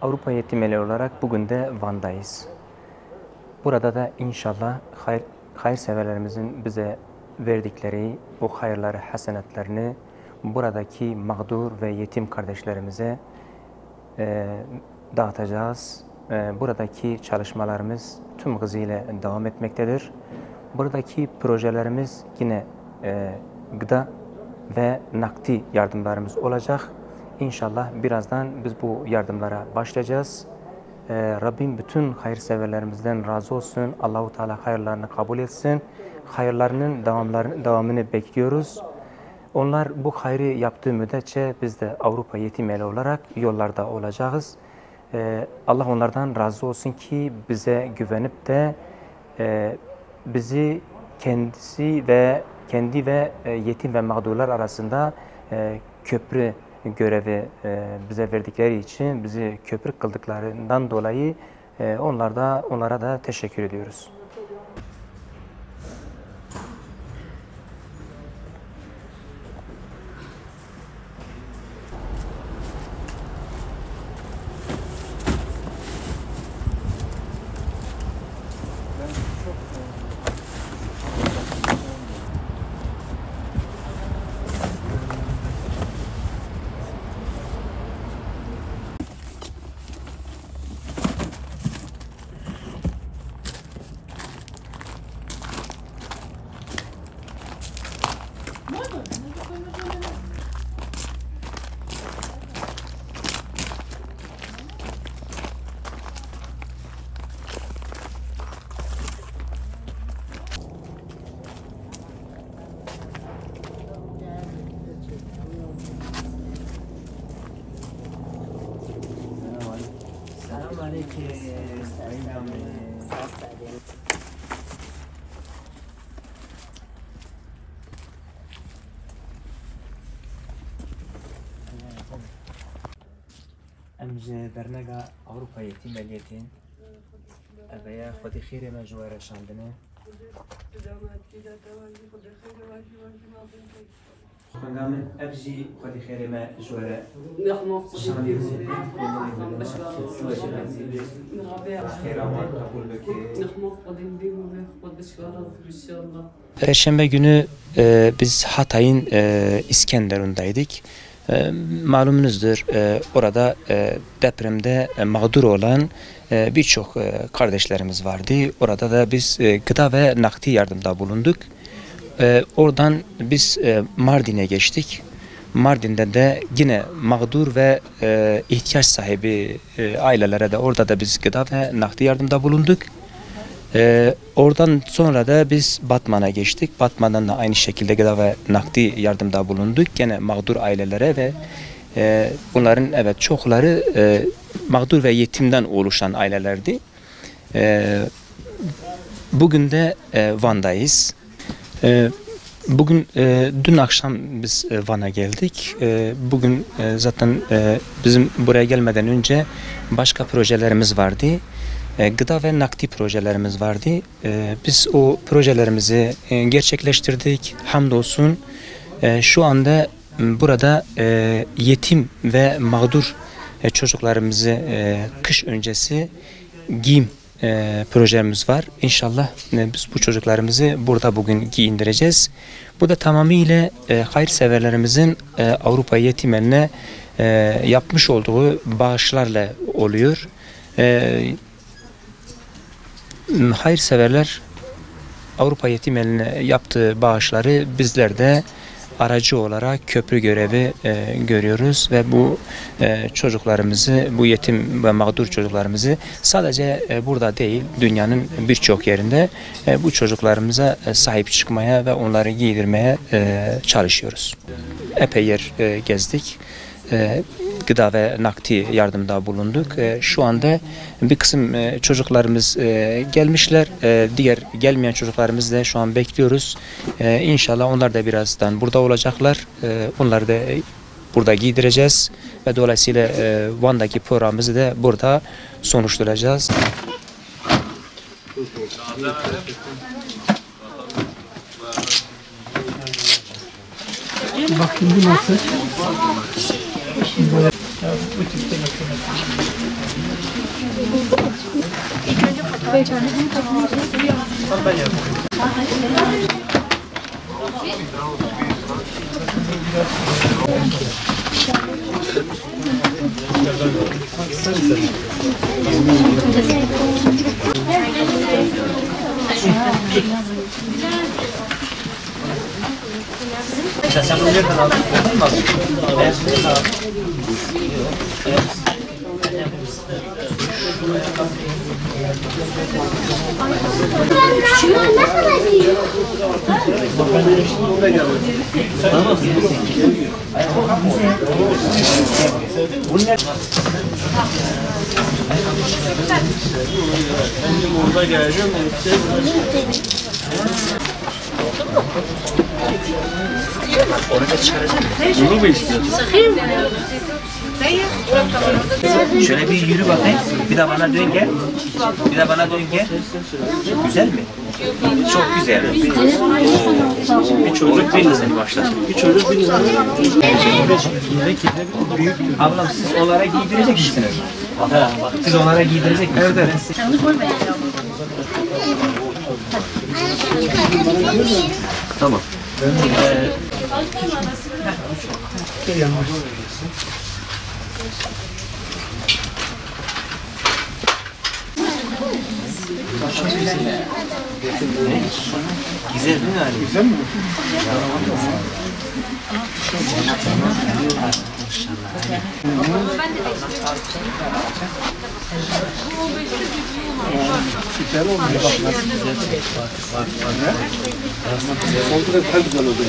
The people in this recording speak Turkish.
Avrupa Yetimeli olarak bugün de Van'dayız. Burada da inşallah hayırseverlerimizin bize verdikleri o hayırları, hasenatlarını buradaki mağdur ve yetim kardeşlerimize dağıtacağız. Buradaki çalışmalarımız tüm hızıyla devam etmektedir. Buradaki projelerimiz yine gıda ve nakdi yardımlarımız olacak. İnşallah birazdan biz bu yardımlara başlayacağız. Rabbim bütün hayırseverlerimizden razı olsun. Allahu Teala hayırlarını kabul etsin. Hayırlarının devamını bekliyoruz. Onlar bu hayrı yaptığı müddetçe biz de Avrupa Yetimeli olarak yollarda olacağız. Allah onlardan razı olsun ki bize güvenip de bizi kendi ve yetim ve mağdurlar arasında köprü görevi bize verdikleri için, bizi köprü kıldıklarından dolayı onlara da teşekkür ediyoruz. امجد برنگا Avrupa Yetimeliyetin veya Xwedî xêrê me ji we re şandine. Xwenga min ev jî Xwedî xêrê me ji we re Perşembe günü biz Hatay'ın İskenderun'daydık. Malumunuzdur, orada depremde mağdur olan birçok kardeşlerimiz vardı. Orada da biz gıda ve nakdi yardımda bulunduk. Oradan biz Mardin'e geçtik. Mardin'de de yine mağdur ve ihtiyaç sahibi ailelere de orada da biz gıda ve nakdi yardımda bulunduk. Oradan sonra da biz Batman'a geçtik. Batman'dan da aynı şekilde gıda ve nakdi yardımda bulunduk. Gene mağdur ailelere ve bunların çokları mağdur ve yetimden oluşan ailelerdi. Bugün de Van'dayız. Bugün dün akşam biz Van'a geldik. Bugün zaten bizim buraya gelmeden önce başka projelerimiz vardı. Gıda ve nakdi projelerimiz vardı. Biz o projelerimizi gerçekleştirdik. Hamdolsun şu anda burada yetim ve mağdur çocuklarımızı kış öncesi giyim projemiz var. İnşallah biz bu çocuklarımızı burada bugün giyindireceğiz. Bu da tamamıyla hayırseverlerimizin Avrupa Yetimeli'ne yapmış olduğu bağışlarla oluyor. Hayırseverler Avrupa Yetimeli'ne yaptığı bağışları bizler de aracı olarak köprü görevi görüyoruz ve bu çocuklarımızı, bu yetim ve mağdur çocuklarımızı sadece burada değil, dünyanın birçok yerinde bu çocuklarımıza sahip çıkmaya ve onları giydirmeye çalışıyoruz. Epey yer gezdik. Gıda ve nakdi yardımda bulunduk. Şu anda bir kısım çocuklarımız gelmişler. Diğer gelmeyen çocuklarımızı da şu an bekliyoruz. İnşallah onlar da birazdan burada olacaklar. Onları da burada giydireceğiz ve dolayısıyla Van'daki programımızı da burada sonuçlayacağız. Bakın bu nasıl? Sen bunu nereden aldın? Burada geleceğim. Onu da çıkaracağım. Bunu mu istiyorsun? Şöyle bir yürü bakayım. Bir de bana dön gel. Bir de bana dön gel. Güzel mi? Çok güzel. Bir çocuk bin lira başlasın. Bir çocuk bin lira. Ablam siz onlara giydirecek misiniz? Siz onlara giydirecek misiniz? Evet. Tamam. Güzel değil mi Ali? Güzel mi? Güzel olmuş. Bak nasıl güzel. Bak. Son kadar güzel oldu.